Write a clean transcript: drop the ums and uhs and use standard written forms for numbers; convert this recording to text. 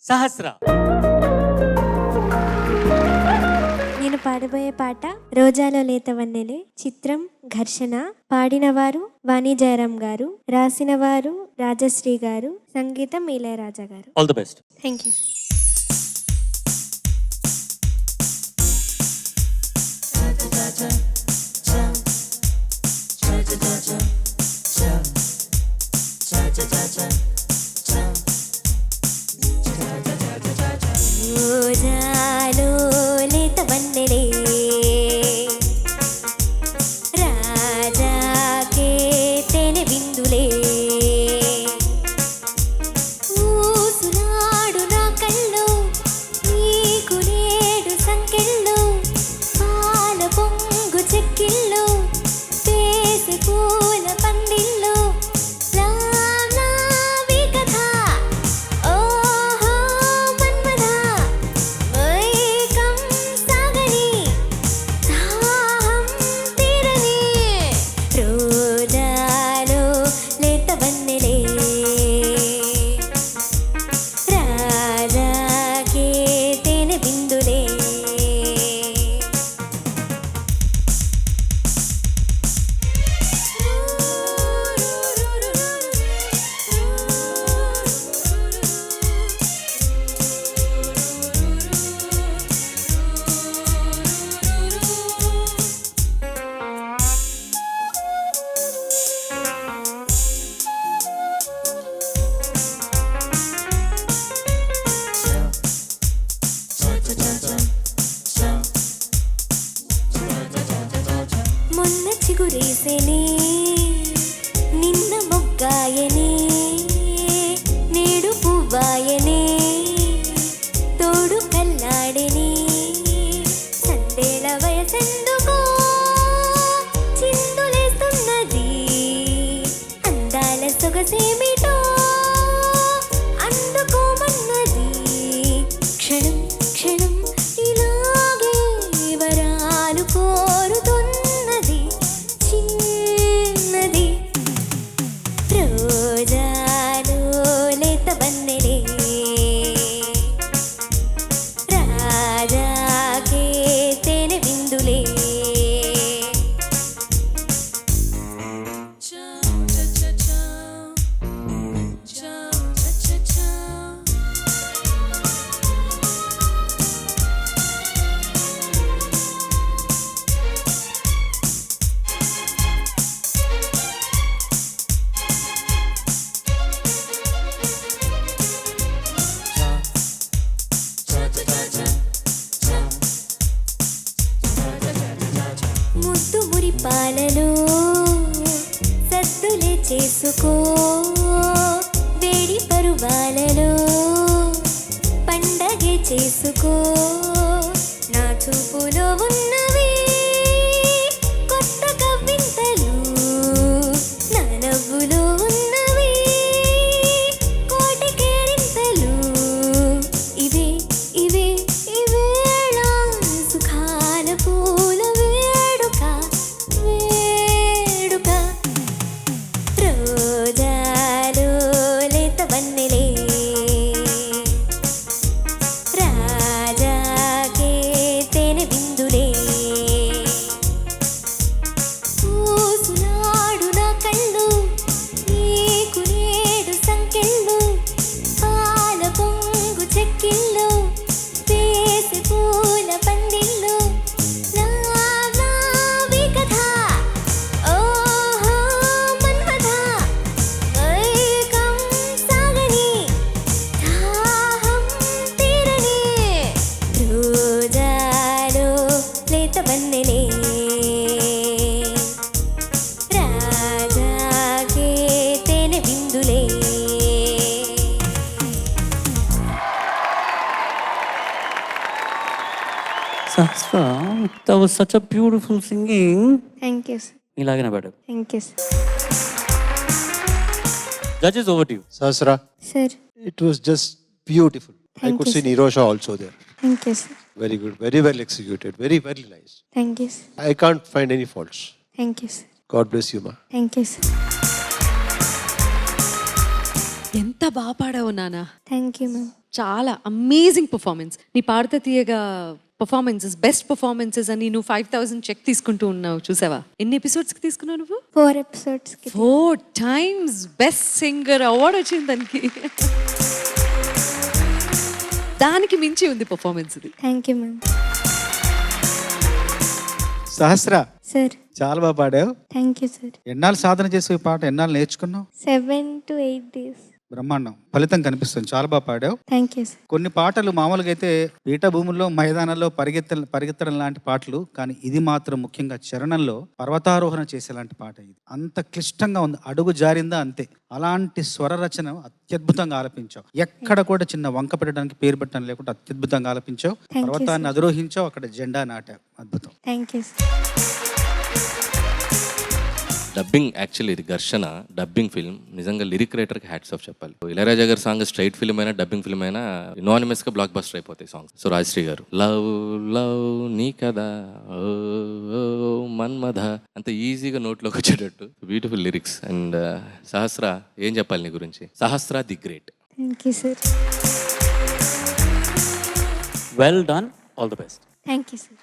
సహస్ర. నేను పాడబోయే పాట రోజాలో లేత వన్నెలే, చిత్రం ఘర్షణ. పాడినవారు వాణి జయరాం గారు, రాసినవారు రాజశ్రీ గారు, సంగీతం ఇళయరాజా గారు. All the best. Thank you. రోజాలో లేత వన్నెలే, రాజాకే తేనె బిందులే, ఊసులాడు నా కళ్ళు, నీకు నేడు సంకెళ్ళు, పాల పొంగు చెక్కిళ్ళు, పేసి పూల పందిళ్ళు, లావి కథ ఓహో మన్మథ, వైకం సాగని దాహం తీరని, రోజాలో లేత వన్నెలే, రాజాకే తేనె బిందులే. మొన్న చిగురేసేనే, నిన్న మొగ్గాయనే, నేడు పువ్వాయనే, తోడు కల్లాడనే, సందేళ వయసెందుకో చిందులేస్తున్నది, అందాల సొగసేమిటో అందుకోమన్నది, క్షణం క్షణం ఇలాగే వరాలు కోరుతున్నది, చిన్నది రోజాలో లేత వన్నెలే, రాజాకే తేనె బిందులే. ముద్దు మురి పాలలో సద్దులే చేసుకో, వేడి పరువాలలో పండగే చేసుకో, నా చూపులో ఉన్నవి కొత్త కవింతలు, నా నవ్వులో ఉన్నవి కోటి కేరింతలు, ఇవే ఇవే ఇవేళ సుఖాల పూల వేడుక వేడుక, రోజాలో లేత వన్నెలే, రాజాకే తేనె బిందులే, ఊసులాడు నా కళ్ళు, నీకు నేడు సంకెళ్ళు, పాల పొంగు చెక్కిళ్ళు, పేసి పూల పందిళ్ళు, లావి కథ ఓహో మన్మథ, వైకం సాగని దాహం తీరని, రోజాలో లేత వన్నెలే, రాజాకే తేనె బిందులే. సహస్ర, that was such a beautiful singing. Thank you sir. ఇలాగనే పాడు. Thank you sir. Judges, over to you. Sahasra, sir it was just beautiful. I Thank could you, see sir. Nirosha also there. Thank you sir. Very good, very well executed, very, very nice. Thank you sir. I can't find any faults. Thank you sir. God bless you, ma. Thank you sir. ఎంత బాగా పాడావు నాన్న. Thank you ma'am. చాలా amazing performance. నీ పాడితే తీయగా performances, best performances అని నువ్వు 5,000 check తీసుకుంటూ ఉన్నావు, చూసావా? ఎన్ని ఎపిసోడ్స్కి తీసుకున్నావు నువ్వు? 4 ఎపిసోడ్స్కి 4 times బెస్ట్ సింగర్ అవార్డు వచ్చింది దానికి. దానికి మించి ఉంది పర్ఫార్మెన్స్ ఇది. Thank you ma'am. Sahasra, sir చాలా బాగా పాడావు. Thank you sir. ఎన్నాళ్ళు సాధన చేసి ఈ పాట ఎన్నాళ్ళు నేర్చుకున్నావు? 7 to 8 days. బ్రహ్మాండం, ఫలితం కనిపిస్తుంది. చాలా బాగా పాడావు. Thank you sir. కొన్ని పాటలు మామూలుగా అయితే పీఠభూముల్లో మైదానాల్లో పరిగెత్తడం లాంటి పాటలు, కానీ ఇది మాత్రం ముఖ్యంగా చరణంలో పర్వతారోహణ చేసేలాంటి పాట. ఇది అంత క్లిష్టంగా ఉంది, అడుగు జారిందా అంతే. అలాంటి స్వర రచన అత్యద్భుతంగా ఆలపించావు. ఎక్కడ కూడా చిన్న వంక పెట్టడానికి, పేరు పెట్టడానికి లేకుండా అత్యద్భుతంగా ఆలపించావు. Thank you, పర్వతాన్ని అధిరోహించావు, అక్కడ జెండా నాటావు. అద్భుతం. Thank you sir. Dubbing actually ఇది ఘర్షణ డబ్బింగ్ ఫిల్మ్. నిజంగా లిరిక్ రైటర్కి హ్యాట్స్ ఆఫ్ చెప్పాలి. ఇళయరాజా గారి సాంగ్ స్ట్రైట్ ఫిల్మ్ అయినా డబ్బింగ్ ఫిల్మ్ అయినా ఇనానిమస్ గా బ్లాక్ బస్టర్ అయిపోతాయి సాంగ్స్. సో రాజశ్రీ గారు లవ్ లవ్ నీ కదా ఓ ఓ మన్మధ అంత ఈజీగా నోట్లోకి వచ్చేటట్టు బ్యూటిఫుల్ లిరిక్స్. అండ్ సహస్ర ఏం చెప్పాలి నీ గురించి? Sahasra the great. Thank you sir. Well done. All the best. Thank you sir.